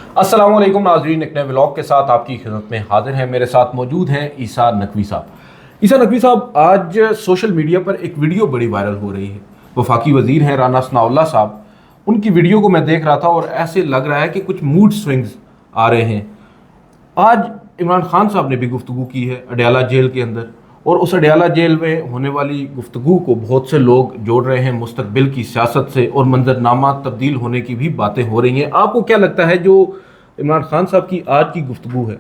अस्सलाम वालेकुम नाज़रीन, एक नए व्लॉग के साथ आपकी खिदमत में हाजिर हैं। मेरे साथ मौजूद हैं ईसा नकवी साहब। ईसा नकवी साहब, आज सोशल मीडिया पर एक वीडियो बड़ी वायरल हो रही है। वफाकी वज़ीर हैं राना सनाउल्लाह साहब, उनकी वीडियो को मैं देख रहा था और ऐसे लग रहा है कि कुछ मूड स्विंग्स आ रहे हैं। आज इमरान खान साहब ने भी गुफ्तगू की है अडयाला जेल के अंदर, और उस अडयाला जेल में होने वाली गुफ्तगू को बहुत से लोग जोड़ रहे हैं मुस्तकबिल की सियासत से, और मंजरनामा तब्दील होने की भी बातें हो रही हैं। आपको क्या लगता है जो इमरान खान साहब की आज की गुफ्तगू है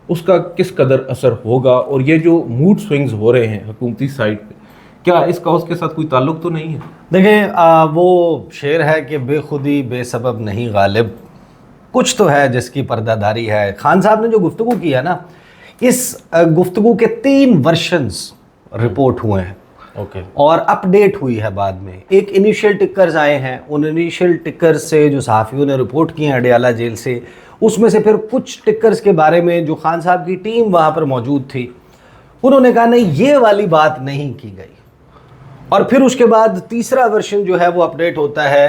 उसका किस कदर असर होगा, और ये जो मूड स्विंग्स हो रहे हैं हुकूमती साइड पे, क्या इसका उसके साथ कोई ताल्लुक तो नहीं है? देखें, वो शेर है कि बेखुदी बेसबब नहीं गालिब, कुछ तो है जिसकी पर्दादारी है। खान साहब ने जो गुफ्तगू की है ना, इस गुफ्तगू के 3 वर्शंस रिपोर्ट हुए हैं। ओके। और अपडेट हुई है बाद में। एक इनिशियल टिक्कर्स आए हैं, उन इनिशियल टिक्कर्स से जो सहाफ़ियों ने रिपोर्ट किए हैं अडयाला जेल से, उसमें से फिर कुछ टिक्कर्स के बारे में जो खान साहब की टीम वहाँ पर मौजूद थी उन्होंने कहा नहीं, ये वाली बात नहीं की गई। और फिर उसके बाद तीसरा वर्शन जो है वो अपडेट होता है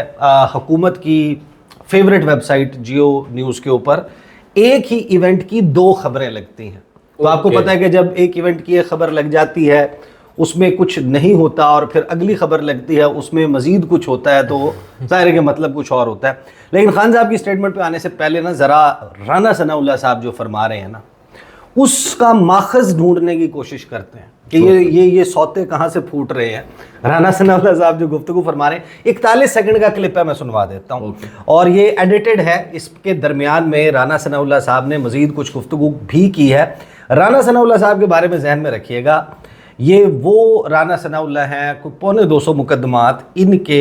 हुकूमत की फेवरेट वेबसाइट जियो न्यूज़ के ऊपर। एक ही इवेंट की 2 खबरें लगती हैं। तो आपको पता है कि जब एक इवेंट की एक खबर लग जाती है उसमें कुछ नहीं होता और फिर अगली खबर लगती है उसमें मज़ीद कुछ होता है, तो ज़ाहिर है कि मतलब कुछ और होता है। लेकिन खान साहब की स्टेटमेंट पे आने से पहले ना ज़रा राना सनाउल्लाह साहब जो फरमा रहे हैं ना, उसका माखज़ ढूंढने की कोशिश करते हैं कि ये सौते कहाँ से फूट रहे हैं। राना सनाउल्लाह साहब जो गुफ्तगू फरमा रहे हैं, 41 सेकंड का क्लिप है, मैं सुनवा देता हूँ। और ये एडिटेड है। इसके दरमियान में राना सनाउल्लाह साहब ने मज़ीद कुछ गुफ्तगू भी की है। राना सनाउल्लाह साहब के बारे में जहन में रखिएगा, ये वो राना सनाउल्लाह हैं को 250 मुकदमात इनके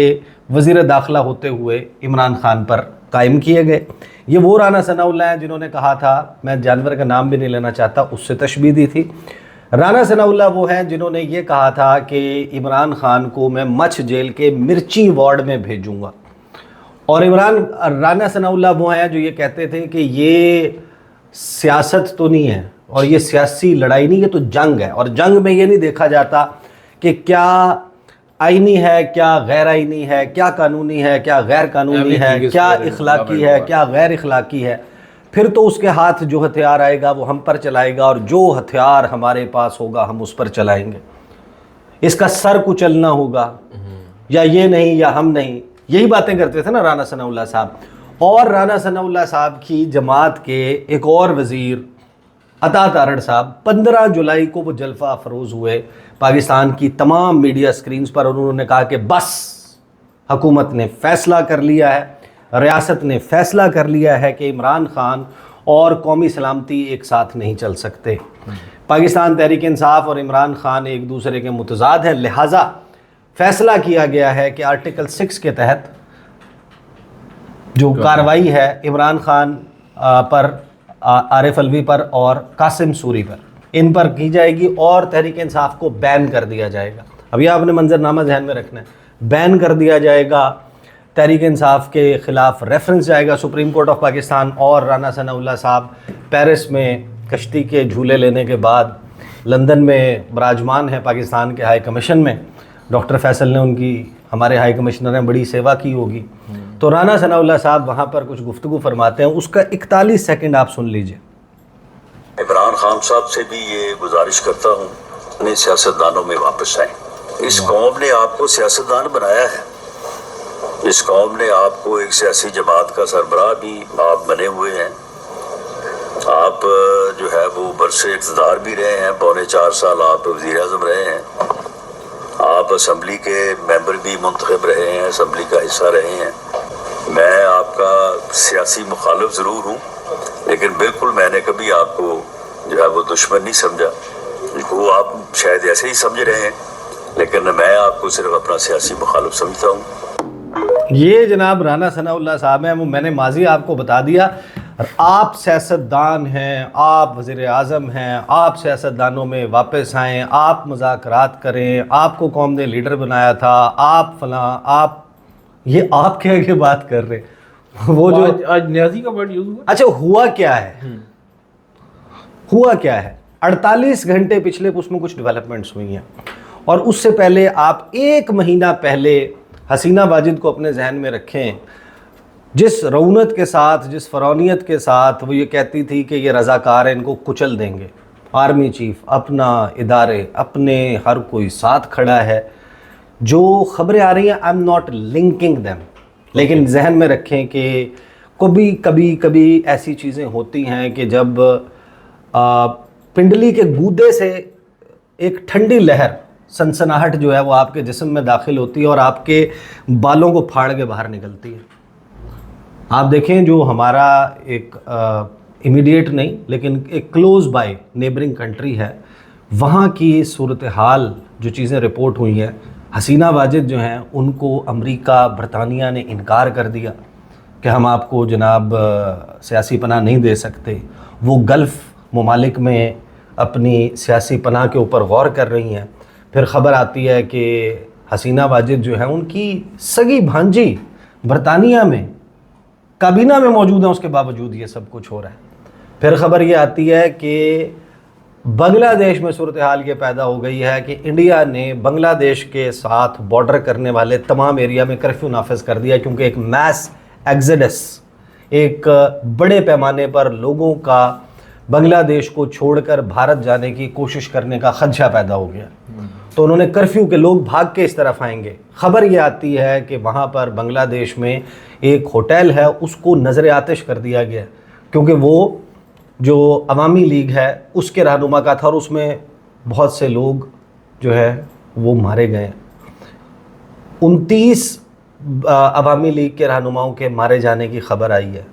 वज़ीर दाखिला होते हुए इमरान खान पर कायम किए गए। ये वो राना सनाउल्लाह हैं जिन्होंने कहा था, मैं जानवर का नाम भी नहीं लेना चाहता, उससे तशबीह दी थी। राना सनाउल्लाह वो हैं जिन्होंने ये कहा था कि इमरान खान को मैं मछ जेल के मिर्ची वार्ड में भेजूँगा। और राना सनाउल्लाह वो हैं जो ये कहते थे कि ये सियासत तो नहीं है और ये सियासी लड़ाई नहीं, ये तो जंग है। और जंग में ये नहीं देखा जाता कि क्या आईनी है, क्या गैर आईनी है, क्या कानूनी है, क्या गैर कानूनी है, क्या इखलाकी है, क्या गैर इखलाकी है। फिर तो उसके हाथ जो हथियार आएगा वो हम पर चलाएगा, और जो हथियार हमारे पास होगा हम उस पर चलाएंगे। इसका सर कुचलना होगा, या ये नहीं या हम नहीं, यही बातें करते थे ना राना सनाउल्लाह साहब। और राना सनाउल्लाह साहब की जमात के एक और वज़ीर अता तारड़ साहब 15 जुलाई को वो जलवा अफरोज़ हुए पाकिस्तान की तमाम मीडिया स्क्रीन्स पर, और उन्होंने कहा कि बस हुकूमत ने फ़ैसला कर लिया है, रियासत ने फ़ैसला कर लिया है कि इमरान खान और कौमी सलामती एक साथ नहीं चल सकते। पाकिस्तान तहरीक इंसाफ और इमरान खान एक दूसरे के मुतज़ाद हैं, लिहाजा फ़ैसला किया गया है कि आर्टिकल 6 के तहत जो कार्रवाई है इमरान खान पर, आरिफ अलवी पर और कासिम सूरी पर, इन पर की जाएगी और तहरीक इंसाफ को बैन कर दिया जाएगा। अभी आपने मंजरनामा ध्यान में रखना है, बैन कर दिया जाएगा। तहरीक इंसाफ के ख़िलाफ़ रेफरेंस जाएगा सुप्रीम कोर्ट ऑफ पाकिस्तान। और राना सनाउल्लाह साहब पेरिस में कश्ती के झूले लेने के बाद लंदन में विराजमान है पाकिस्तान के हाई कमीशन में। डॉक्टर फैसल ने उनकी, हमारे हाई कमिश्नर ने बड़ी सेवा की होगी। तो राना सनाउल्लाह साहब वहाँ पर कुछ गुफ्तगू फरमाते हैं, उसका 41 सेकंड आप सुन लीजिए। इमरान खान साहब से भी ये गुजारिश करता हूँ, अपने सियासतदानों में वापस आए। इस कौम ने आपको सियासतदान बनाया है, इस कौम ने आपको एक सियासी जमात का सरबराह भी आप बने हुए हैं। आप जो है वो बरसे इक़्तिदार भी रहे हैं, 4.25 साल आप वज़ीर आज़म रहे हैं, आप असम्बली के मेंबर भी मुंतखब रहे हैं, असम्बली का हिस्सा रहे हैं। मैं आपका सियासी मुखालिफ ज़रूर हूँ, लेकिन बिल्कुल मैंने कभी आपको जो है वो दुश्मन नहीं समझा। वो आप शायद ऐसे ही समझ रहे हैं, लेकिन मैं आपको सिर्फ अपना सियासी मुखालिफ समझता हूँ। ये जनाब राना सनाउल्लाह साहब हैं। वो मैंने माजी आपको बता दिया, आप सियासतदान हैं, आप वज़ीर आज़म हैं, आप सियासतदानों में वापस आएँ, आप मुज़ाकरात करें, आपको कौम ने लीडर बनाया था, आप फलां, आप, ये आप क्या के बात कर रहे हैं। वो जो आज न्याजी का वर्ड यूज़ हुआ। अच्छा, हुआ क्या है, हुआ क्या है? 48 घंटे पिछले उसमें कुछ डेवलपमेंट्स हुई हैं। और उससे पहले आप 1 महीना पहले हसीना वाजिद को अपने जहन में रखें। जिस रऊनत के साथ, जिस फ़रौनियत के साथ वो ये कहती थी कि ये रज़ाकार हैं, इनको कुचल देंगे, आर्मी चीफ, अपना इदारे, अपने हर कोई साथ खड़ा है, जो ख़बरें आ रही हैं, I am not linking them, लेकिन जहन में रखें कि कभी ऐसी चीज़ें होती हैं कि जब पिंडली के गूदे से एक ठंडी लहर, सनसनाहट जो है वो आपके जिस्म में दाखिल होती है और आपके बालों को फाड़ के बाहर निकलती है। आप देखें जो हमारा एक इमीडिएट नहीं लेकिन एक क्लोज़ बाय नेबरिंग कंट्री है, वहाँ की सूरत हाल जो चीज़ें रिपोर्ट हुई हैं, हसीना वाजिद जो हैं उनको अमेरिका, बरतानिया ने इनकार कर दिया कि हम आपको जनाब सियासी पनाह नहीं दे सकते। वो गल्फ़ ममालिक में अपनी सियासी पनाह के ऊपर गौर कर रही हैं। फिर ख़बर आती है कि हसीना वाजिद जो है उनकी सगी भांजी बरतानिया में काबीना में मौजूद है, उसके बावजूद ये सब कुछ हो रहा है। फिर ख़बर ये आती है कि बांग्लादेश में सूरत हाल ये पैदा हो गई है कि इंडिया ने बांग्लादेश के साथ बॉर्डर करने वाले तमाम एरिया में कर्फ्यू नाफिज कर दिया, क्योंकि एक मैस एग्जडस, एक बड़े पैमाने पर लोगों का बांग्लादेश को छोड़कर भारत जाने की कोशिश करने का खदशा पैदा हो गया। तो उन्होंने कर्फ्यू के लोग भाग के इस तरफ आएंगे। ख़बर ये आती है कि वहाँ पर बांग्लादेश में एक होटल है, उसको नज़र आतिश कर दिया गया, क्योंकि वो जो अवामी लीग है उसके रहनुमा का था और उसमें बहुत से लोग जो है वो मारे गए। 29 अवामी लीग के रहनुमाओं के मारे जाने की ख़बर आई है।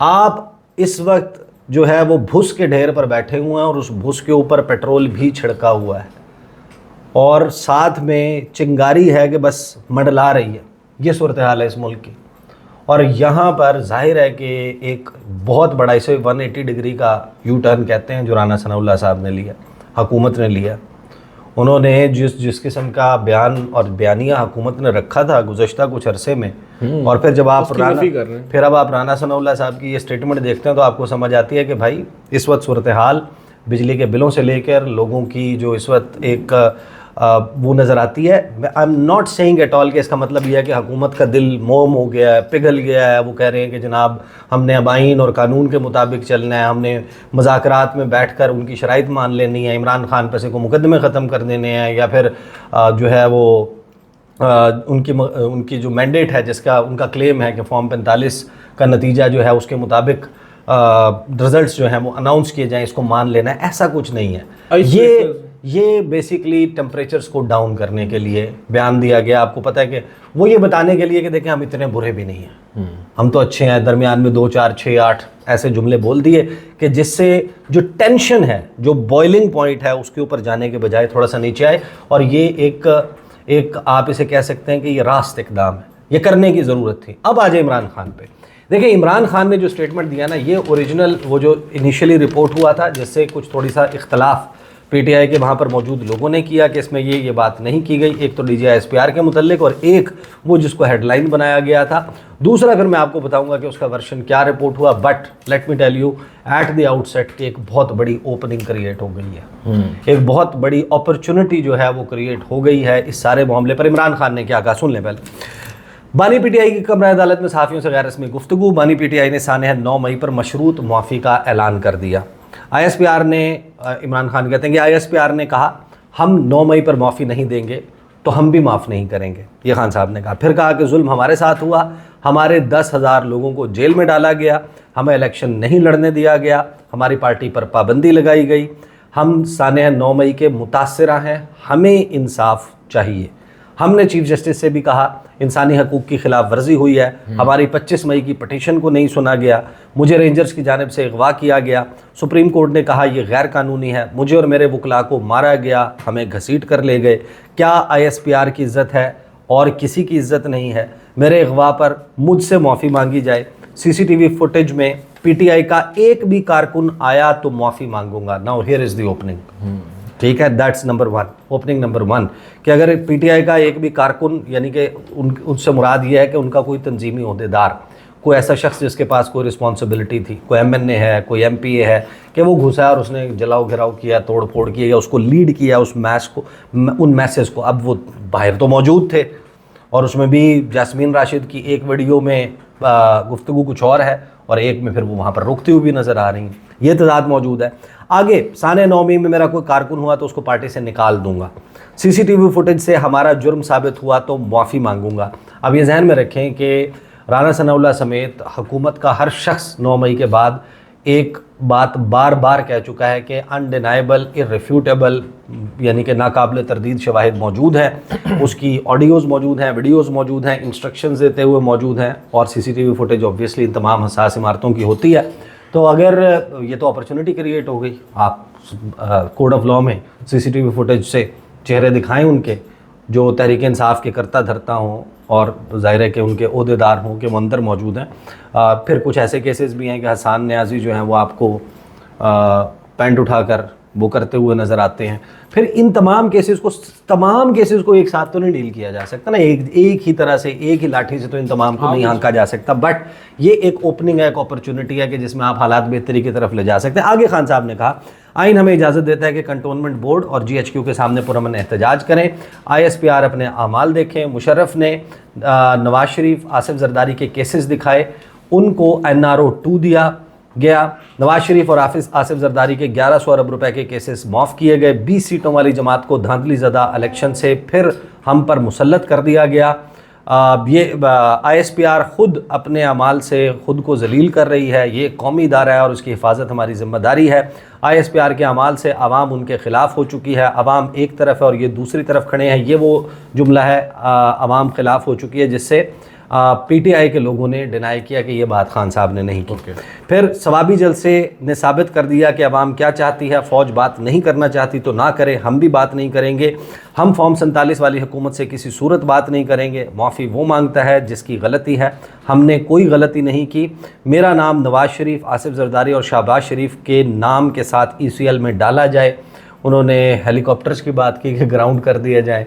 आप इस वक्त जो है वो भुस के ढेर पर बैठे हुए हैं और उस भुस के ऊपर पेट्रोल भी छिड़का हुआ है और साथ में चिंगारी है कि बस मंडला रही है। ये सूरत हाल है इस मुल्क की। और यहाँ पर जाहिर है कि एक बहुत बड़ा, इसे 180 डिग्री का यू टर्न कहते हैं जो राना सनाउल्लाह साहब ने लिया, हुकूमत ने लिया। उन्होंने जिस किस्म का बयान और बयानिया हुकूमत ने रखा था गुज़श्ता कुछ अरसे में, और फिर जब आप राना सनाउल्लाह साहब की ये स्टेटमेंट देखते हैं तो आपको समझ आती है कि भाई इस वक्त सूरत हाल बिजली के बिलों से लेकर लोगों की जो इस वक्त एक वो नज़र आती है। I am not saying at all कि इसका मतलब यह है कि हुकूमत का दिल मोम हो गया है, पिघल गया है। वो कह रहे हैं कि जनाब हमने अब आइन और कानून के मुताबिक चलना है, हमने मुज़ाकरात में बैठकर उनकी शराइत मान लेनी है, इमरान खान पर से को मुकदमे ख़त्म कर देने हैं, या फिर जो है वो उनकी जो मैंडेट है जिसका उनका क्लेम है कि फॉर्म 45 का नतीजा जो है उसके मुताबिक रिज़ल्ट्स जो हैं वो अनाउंस किए जाएँ, इसको मान लेना है। ऐसा कुछ नहीं है। ये बेसिकली टेम्परेचर्स को डाउन करने के लिए बयान दिया गया। आपको पता है कि वो ये बताने के लिए कि देखें हम इतने बुरे भी नहीं हैं, हम तो अच्छे हैं। दरमियान में 2, 4, 6, 8 ऐसे जुमले बोल दिए कि जिससे जो टेंशन है, जो बॉइलिंग पॉइंट है, उसके ऊपर जाने के बजाय थोड़ा सा नीचे आए। और ये एक आप इसे कह सकते हैं कि ये रास्त इक़दाम है, ये करने की ज़रूरत थी। अब आ जाए इमरान खान पे। देखिए इमरान खान ने जो स्टेटमेंट दिया ना, ये ओरिजिनल वो जो इनिशियली रिपोर्ट हुआ था जिससे कुछ थोड़ी सा इख्तलाफ पीटीआई के वहाँ पर मौजूद लोगों ने किया कि इसमें ये बात नहीं की गई। एक तो DGI-SPR के मुतल्लिक और एक वो जिसको हेडलाइन बनाया गया था। दूसरा फिर मैं आपको बताऊंगा कि उसका वर्शन क्या रिपोर्ट हुआ। But let me tell you at the outset कि एक बहुत बड़ी ओपनिंग क्रिएट हो गई है, एक बहुत बड़ी अपॉर्चुनिटी जो है वो क्रिएट हो गई है इस सारे मामले पर। इमरान खान ने क्या कहा सुन लें पहले। बानी पीटीआई की कमरा अदालत में सहाफ़ियों से गैर रस्मी गुफ्तगू। बानी पीटीआई ने सानह 9 मई पर मशरूत मुआफ़ी का ऐलान कर दिया। ISPR ने, इमरान खान कहते हैं कि ISPR ने कहा हम 9 मई पर माफ़ी नहीं देंगे तो हम भी माफ़ नहीं करेंगे, ये खान साहब ने कहा। फिर कहा कि जुल्म हमारे साथ हुआ, हमारे 10,000 लोगों को जेल में डाला गया, हमें इलेक्शन नहीं लड़ने दिया गया, हमारी पार्टी पर पाबंदी लगाई गई, हम सानह 9 मई के मुतासिरा हैं, हमें इंसाफ चाहिए। हमने चीफ जस्टिस से भी कहा इंसानी हकूक़ की खिलाफ वर्जी हुई है, हमारी 25 मई की पटिशन को नहीं सुना गया, मुझे रेंजर्स की जानिब से अगवा किया गया, सुप्रीम कोर्ट ने कहा यह गैर कानूनी है, मुझे और मेरे वकला को मारा गया, हमें घसीट कर ले गए। क्या ISPR की इज़्ज़त है और किसी की इज़्ज़त नहीं है? मेरे अगवा पर मुझसे माफ़ी मांगी जाए। CCTV फुटेज में PTI का एक भी कारकुन आया तो माफ़ी मांगूंगा। Now here is the opening, ठीक है, दैट्स नंबर 1, ओपनिंग नंबर 1 कि अगर PTI का एक भी कारकुन, यानी कि उनसे मुराद ये है कि उनका कोई तंजीमी ओहदेदार, कोई ऐसा शख्स जिसके पास कोई रिस्पॉन्सिबिलिटी थी, कोई MNA है, कोई MPA है, कि वो घुसा और उसने जलाओ घिराव किया, तोड़ फोड़ किया, या उसको लीड किया उस मैस को, उन मैसेज को। अब वो बाहर तो मौजूद थे, और उसमें भी जास्मीन राशिद की एक वीडियो में गुफ्तगू कुछ और है और एक में फिर वो वहाँ पर रुकती हुई भी नज़र आ रही हैं। ये तजाद मौजूद है। आगे साने नौमी में मेरा कोई कारकुन हुआ तो उसको पार्टी से निकाल दूंगा, CCTV फुटेज से हमारा जुर्म साबित हुआ तो माफ़ी मांगूंगा। अब ये जहन में रखें कि राना सनाउल्लाह समेत हुकूमत का हर शख्स 9 मई के बाद एक बात बार बार कह चुका है कि अनडिनाइबल, इररिफ्यूटेबल यानी कि नाकाबिल तरदीद शवाहिद मौजूद हैं, उसकी ऑडियोज़ मौजूद हैं, वीडियोज़ मौजूद हैं, इंस्ट्रक्शंस देते हुए मौजूद हैं और CCTV फुटेज ऑब्वियसली इन तमाम हसास इमारतों की होती है। तो अगर ये तो अपॉर्चुनिटी क्रिएट हो गई, आप कोड ऑफ लॉ में CCTV फुटेज से चेहरे दिखाएं उनके जो तहरीक इंसाफ के करता धरता हों और ज़ाहिर है कि उनके ओहदेदार हों कि वो अंदर मौजूद हैं। फिर कुछ ऐसे केसेस भी हैं कि हसान न्याजी जो हैं वो आपको पैंट उठाकर वो करते हुए नज़र आते हैं। फिर इन तमाम केसेस को एक साथ तो नहीं डील किया जा सकता ना, एक ही तरह से, एक ही लाठी से तो इन तमाम को नहीं आंका जा सकता। बट ये एक ओपनिंग है, एक अपॉर्चुनिटी है कि जिसमें आप हालात बेहतरी की तरफ ले जा सकते हैं। आगे खान साहब ने कहा आइन हमें इजाज़त देता है कि कंटोनमेंट बोर्ड और GHQ के सामने पुरअमन एहतजाज करें, ISPR अपने आमाल देखें। मुशर्रफ ने नवाज शरीफ, आसिफ जरदारी के केसेस दिखाए, उनको NRO 2 दिया गया। नवाज शरीफ और आसिफ जरदारी के 1100 अरब रुपए के केसेस माफ़ किए गए। 20 सीटों वाली जमात को धांधली ज़दा इलेक्शन से फिर हम पर मुसल्लत कर दिया गया। ये ISPR ख़ुद अपने अमाल से ख़ुद को जलील कर रही है, ये कौमी इदारा है और उसकी हिफाजत हमारी ज़िम्मेदारी है। ISPR के अमाल से आवाम उनके ख़िलाफ़ हो चुकी है, आवाम एक तरफ है और ये दूसरी तरफ खड़े हैं। ये वो जुमला है, आवाम ख़िलाफ़ हो चुकी है, जिससे PTI के लोगों ने डिनाई किया कि ये बात खान साहब ने नहीं की। फिर सवाबी जलसे ने साबित कर दिया कि अवाम क्या चाहती है, फ़ौज बात नहीं करना चाहती तो ना करे, हम भी बात नहीं करेंगे। हम फॉर्म 47 वाली हुकूमत से किसी सूरत बात नहीं करेंगे। माफ़ी वो मांगता है जिसकी गलती है, हमने कोई गलती नहीं की। मेरा नाम नवाज शरीफ, आसिफ जरदारी और शहबाज शरीफ के नाम के साथ ECL में डाला जाए। उन्होंने हेलीकॉप्टर्स की बात की कि ग्राउंड कर दिया जाए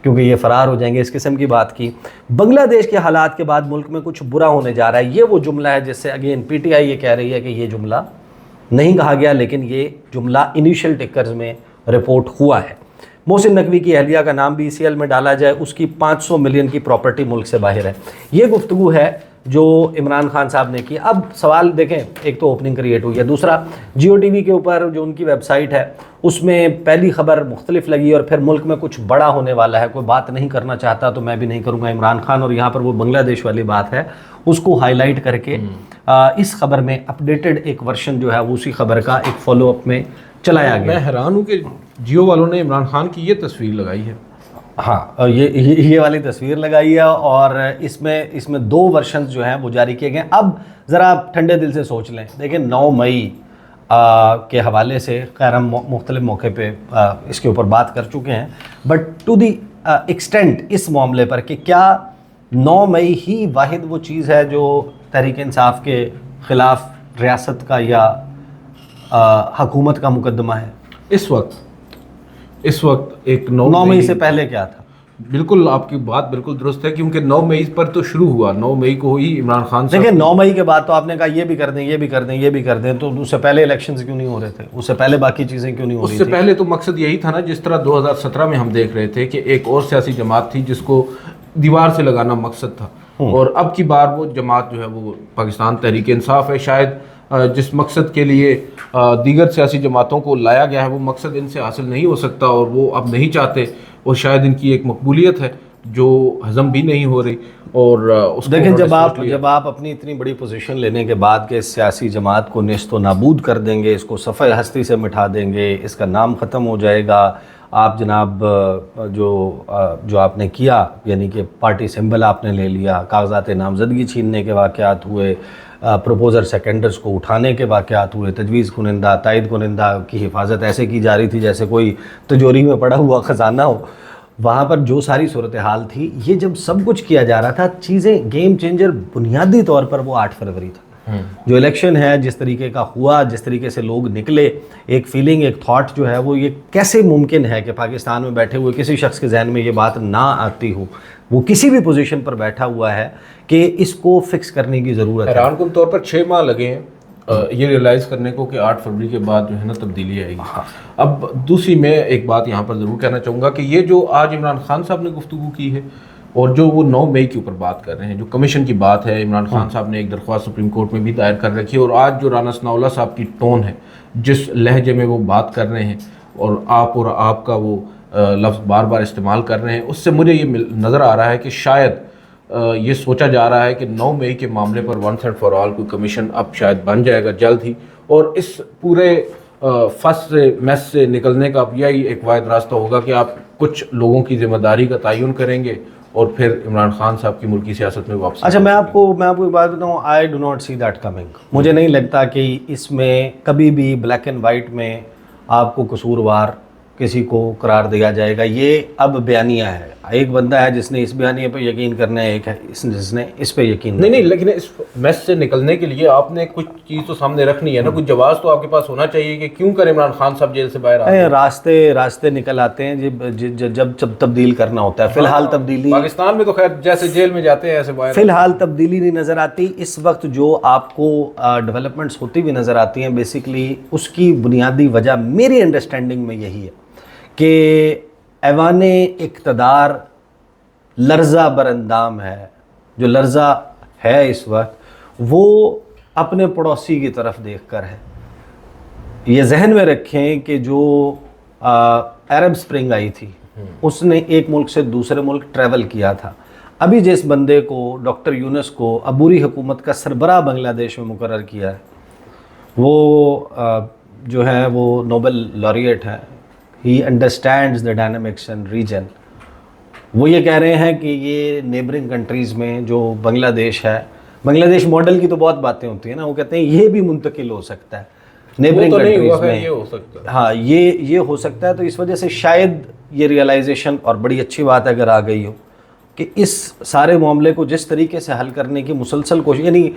क्योंकि ये फ़रार हो जाएंगे, इस किस्म की बात की। बांग्लादेश के हालात के बाद मुल्क में कुछ बुरा होने जा रहा है, ये वो जुमला है जिससे अगेन PTI ये कह रही है कि ये जुमला नहीं कहा गया, लेकिन ये जुमला इनिशियल टिकर्स में रिपोर्ट हुआ है। मोहसिन नकवी की अहलिया का नाम भी ECL में डाला जाए, उसकी 500 मिलियन की प्रॉपर्टी मुल्क से बाहर है। ये गुफ्तगू है जो इमरान खान साहब ने की। अब सवाल देखें, एक तो ओपनिंग क्रिएट हुई है, दूसरा Jio TV के ऊपर जो उनकी वेबसाइट है उसमें पहली खबर मुख्तलिफ लगी और फिर मुल्क में कुछ बड़ा होने वाला है, कोई बात नहीं करना चाहता तो मैं भी नहीं करूँगा, इमरान खान, और यहाँ पर वो बांग्लादेश वाली बात है उसको हाईलाइट करके इस खबर में अपडेटेड एक वर्शन जो है वो उसी खबर का एक फॉलोअप में चलाया गया। मैं हैरान हूँ कि जियो वालों ने इमरान खान की ये तस्वीर लगाई है। हाँ, ये वाली तस्वीर लगाई है और इसमें 2 वर्शंस जो हैं वो जारी किए गए। अब ज़रा आप ठंडे दिल से सोच लें, देखिए 9 मई के हवाले से खैर हम मुख्तलिफ मौके पे इसके ऊपर बात कर चुके हैं, बट टू दी एक्सटेंट इस मामले पर कि क्या 9 मई ही वाहिद वो चीज़ है जो तहरीक इंसाफ के ख़िलाफ़ रियासत का या हुकूमत का मुकदमा है इस वक्त एक 9 मई से पहले क्या था? बिल्कुल आपकी बात बिल्कुल दुरुस्त है, क्योंकि 9 मई पर तो शुरू हुआ, 9 मई को ही इमरान खान देखिए 9 मई के बाद तो आपने कहा ये भी कर दें, ये भी कर दें, ये भी कर दें, तो उससे पहले इलेक्शंस क्यों नहीं हो रहे थे? उससे पहले बाकी चीज़ें क्यों नहीं हो रही थी? उससे पहले तो मकसद यही था ना, जिस तरह 2017 में हम देख रहे थे कि एक और सियासी जमात थी जिसको दीवार से लगाना मकसद था, और अब की बार वो जमात जो है वो पाकिस्तान तहरीक इंसाफ है। शायद जिस मकसद के लिए दीगर सियासी जमातों को लाया गया है वो मकसद इनसे हासिल नहीं हो सकता और वो अब नहीं चाहते, और शायद इनकी एक मकबूलियत है जो हजम भी नहीं हो रही। और उसको देखें जब आप अपनी इतनी बड़ी पोजीशन लेने के बाद के सियासी जमात को नेस्तो नाबूद कर देंगे, इसको सफ़े हस्ती से मिटा देंगे, इसका नाम ख़त्म हो जाएगा, आप जनाब जो आपने किया यानी कि पार्टी सिंबल आपने ले लिया, कागजात नामजदगी छीनने के वाक़यात हुए, प्रपोज़र सेकेंडर्स को उठाने के वाक़यात हुए, तजवीज़ कुनिंदा तायद कुनिंदा की हिफाजत ऐसे की जा रही थी जैसे कोई तिजोरी में पड़ा हुआ ख़जाना हो, वहाँ पर जो सारी सूरत हाल थी, ये जब सब कुछ किया जा रहा था, चीज़ें गेम चेंजर बुनियादी तौर पर वो 8 फरवरी था। जो इलेक्शन है जिस तरीके का हुआ, जिस तरीके से लोग निकले, एक फीलिंग, एक थॉट जो है वो, ये कैसे मुमकिन है कि पाकिस्तान में बैठे हुए किसी शख्स के जहन में ये बात ना आती हो, वो किसी भी पोजीशन पर बैठा हुआ है कि इसको फिक्स करने की ज़रूरत है। हैरानकुन तौर पर 6 माह लगे हैं ये रियलाइज़ करने को कि 8 फरवरी के बाद जो है ना तब्दीली आएगी। अब दूसरी मैं एक बात यहाँ पर ज़रूर कहना चाहूँगा कि ये जो आज इमरान खान साहब ने गुफ्तगू की है और जो वो 9 मई के ऊपर बात कर रहे हैं, जो कमीशन की बात है, इमरान खान साहब ने एक दरख्वास्त सुप्रीम कोर्ट में भी दायर कर रखी है, और आज जो राना सनाउल्लाह साहब की टोन है, जिस लहजे में वो बात कर रहे हैं और आपका वो लफ्ज़ बार बार इस्तेमाल कर रहे हैं, उससे मुझे ये नज़र आ रहा है कि शायद ये सोचा जा रहा है कि 9 मई के मामले पर वंस एंड फॉर ऑल कोई कमीशन अब शायद बन जाएगा जल्द ही, और इस पूरे फस से मैस से निकलने का अब यही एक वाहिद रास्ता होगा कि आप कुछ लोगों की जिम्मेदारी का तयन करेंगे और फिर इमरान खान साहब की मुल्की सियासत में वापस। अच्छा, मैं आपको एक बात बताऊँ, I do not see that coming. मुझे नहीं लगता कि इसमें कभी भी ब्लैक एंड वाइट में आपको कसूरवार किसी को करार दिया जाएगा। ये अब बयानिया है, एक बंदा है जिसने इस बयानिया पे यकीन करना है, एक है जिसने इस पे यकीन नहीं, लेकिन इस मैस से निकलने के लिए आपने कुछ चीज़ तो सामने रखनी है ना, कुछ जवाब तो आपके पास होना चाहिए कि क्यों कर इमरान खान साहब जेल से बाहर आते हैं। रास्ते निकल आते हैं जब तब्दील करना होता है। फिलहाल तब्दीली पाकिस्तान में तो खैर जैसे जेल में जाते हैं ऐसे बाहर, फिलहाल तब्दीली नहीं नज़र आती। इस वक्त जो आपको डेवलपमेंट्स होती हुई नज़र आती हैं, बेसिकली उसकी बुनियादी वजह मेरी अंडरस्टैंडिंग में यही है कि ऐवाने इक़्तिदार लर्ज़ा बरंदाम है। जो लर्ज़ा है इस वक्त वो अपने पड़ोसी की तरफ देखकर है। ये जहन में रखें कि जो अरब स्प्रिंग आई थी, उसने एक मुल्क से दूसरे मुल्क ट्रैवल किया था। अभी जिस बंदे को, डॉक्टर यूनुस को, अबूरी हुकूमत का सरबराह बांग्लादेश में मुकर्रर किया है, वो जो है वो नोबेल लॉरिएट है। He understands the dynamics in region. वो ये कह रहे हैं कि ये नेबरिंग कंट्रीज़ में जो बांग्लादेश है, बांग्लादेश मॉडल की तो बहुत बातें होती हैं ना, वो कहते हैं ये भी मुंतकिल हो सकता है नेबरिंग कंट्रीज़ में। ये हो सकता है, हाँ, ये हो सकता है। तो इस वजह से शायद ये रियलाइजेशन, और बड़ी अच्छी बात अगर आ गई हो, कि इस सारे मामले को जिस तरीके से हल करने की मुसलसल कोशिश, यानी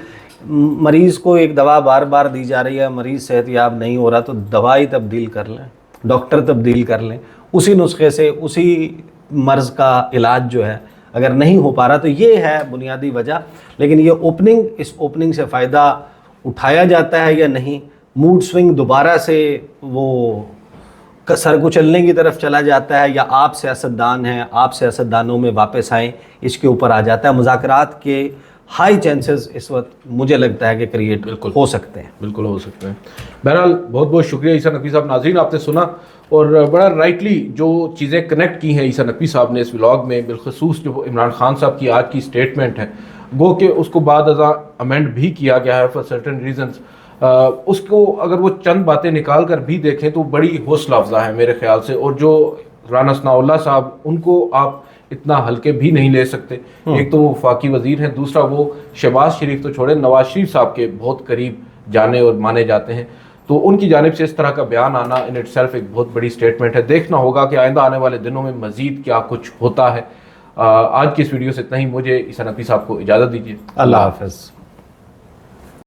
मरीज़ को एक दवा बार बार दी जा रही है, मरीज़ सेहतयाब नहीं हो रहा तो दवाई तब्दील कर लें, डॉक्टर तब्दील कर लें, उसी नुस्खे से उसी मर्ज़ का इलाज जो है अगर नहीं हो पा रहा, तो ये है बुनियादी वजह। लेकिन ये ओपनिंग, इस ओपनिंग से फ़ायदा उठाया जाता है या नहीं, मूड स्विंग दोबारा से वो सर कुचलने की तरफ चला जाता है, या आप सियासतदान हैं, आप सियासतदानों में वापस आएँ, इसके ऊपर आ जाता है। मुज़ाकरात के हाई चांसेस इस वक्त मुझे लगता है कि क्रिएट हो सकते हैं। बिल्कुल हो सकते हैं। बहरहाल बहुत बहुत शुक्रिया ईसा नकवी साहब। नाज़रीन, आपने सुना और बड़ा राइटली जो चीज़ें कनेक्ट की हैं ईसा नकवी साहब ने इस व्लॉग में, बिलखसूस जो इमरान खान साहब की आज की स्टेटमेंट है, गो कि उसको बाद अज़ा अमेंड भी किया गया है फॉर सर्टेन रीजंस। उसको अगर वो चंद बातें निकाल कर भी देखें तो बड़ी हौसला अफजा है मेरे ख्याल से। और जो राना सनाउल्लाह साहब, उनको आप इतना हल्के भी नहीं ले सकते। एक तो वो वफाकी वजीर हैं, दूसरा वो शहबाज शरीफ तो छोड़े, नवाज शरीफ साहब के बहुत करीब जाने और माने जाते हैं। तो उनकी जानिब से इस तरह का बयान आना इन इटसेल्फ एक बहुत बड़ी स्टेटमेंट है। देखना होगा कि आइंदा आने वाले दिनों में मजीद क्या कुछ होता है। आज की इस वीडियो से इतना ही। मुझे ईसा नकवी साहब को इजाज़त दीजिए। अल्लाह हाफ़िज़।